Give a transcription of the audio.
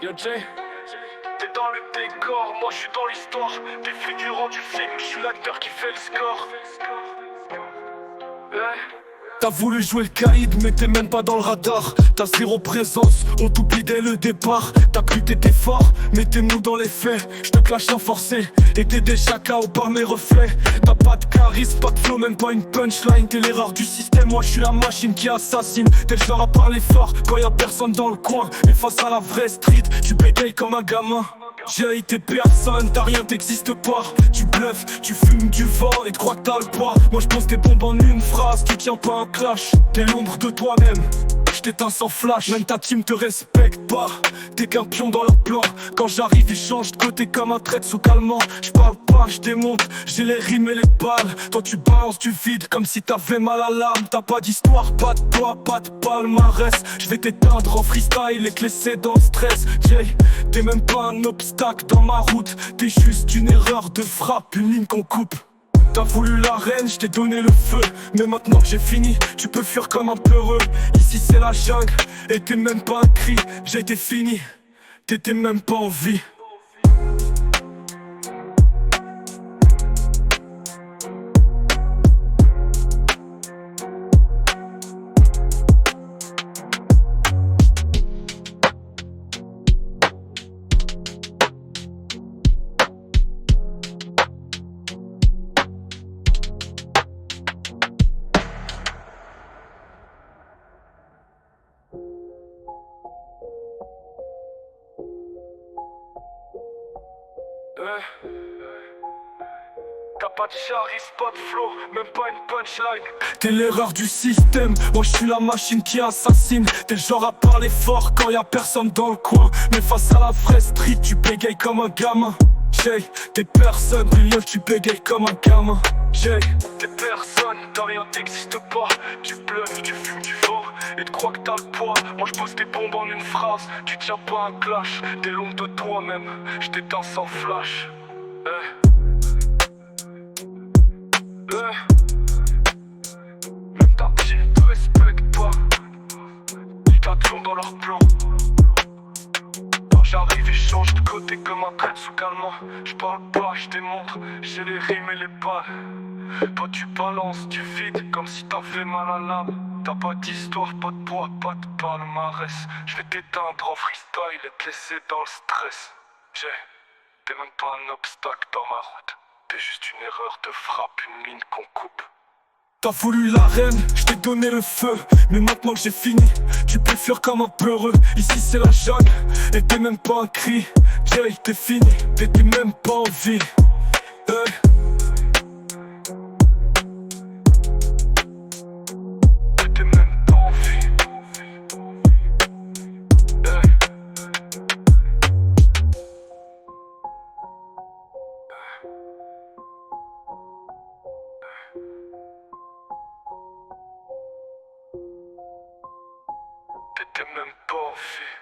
Yo Jay, t'es dans le décor, moi je suis dans l'histoire. T'es figurant du film, je suis l'acteur qui fait le score. Ouais. T'as voulu jouer le caïd mais t'es même pas dans le radar. T'as zéro présence, on t'oublie dès le départ. T'as cru t'étais fort, mais t'es mou dans les faits. J'te clash sans forcer, et t'es déjà KO par mes reflets. T'as pas de charisme, pas de flow, même pas une punchline. T'es l'erreur du système, moi je suis la machine qui assassine. T'es le genre à parler fort, quand y'a personne dans le coin. Et face à la vraie street, tu bégayes comme un gamin. J'ai été personne, t'as rien, t'existes pas. Tu bluffes, tu fumes du vent et te crois que t'as le poids. Moi je pose tes bombes en une phrase, tu tiens pas un clash. T'es l'ombre de toi-même, j't'éteins sans flash. Même ta team te respecte pas, t'es qu'un pion dans leur plan. Quand j'arrive ils changent de côté comme un trait sous calmant. J'parle pas, j'démonte, j'ai les rimes et les balles. Toi tu balances du vide comme si t'avais mal à l'âme. T'as pas d'histoire, pas de poids, pas de palmarès. J'vais t'éteindre en freestyle et te laisser dans le stress. Jay, t'es même pas un obstacle dans ma route. T'es juste une erreur de frappe, une ligne qu'on coupe. T'as voulu l'arène, je t'ai donné le feu. Mais maintenant que j'ai fini, tu peux fuir comme un peureux. Ici c'est la jungle, et t'es même pas un cri. J'ai été fini, t'étais même pas en vie. T'as pas de charisme, pas de flow, même pas une punchline. T'es l'erreur du système, moi je suis la machine qui assassine. T'es le genre à parler fort quand y'a personne dans le coin. Mais face à la vraie street, tu bégayes comme un gamin. Jay, t'es personne, brillant, tu bégayes comme un gamin. Jay, t'es personne, t'as rien, t'existes pas. Tu bluffes, tu fumes du vent et te crois que t'as le poids. Moi je pose tes bombes en une phrase, tu tiens pas un clash. T'es l'ombre de toi-même, je t'éteins sans flash. Même ta team te respecte pas. Tu t'attends dans leur plan. Quand j'arrive ils changent de côté comme un trait sous calmant. J'parle pas, j'démontre, j'ai les rimes et les balles. Toi tu balances du vide comme si t'avais mal à l'âme. T'as pas d'histoire, pas de poids, pas de palmarès. J'vais t'éteindre en freestyle et te laisser dans le stress. T'es même pas un obstacle dans ma route. T'es juste une erreur de frappe, une ligne qu'on coupe. T'as voulu l'arène, je t'ai donné le feu. Mais maintenant que j'ai fini, tu peux fuir comme un peureux. Ici c'est la jungle, et t'es même pas un cri. Jay, t'es fini, t'étais même pas en vie. T'étais même pas en vie. T'étais même pas en vie.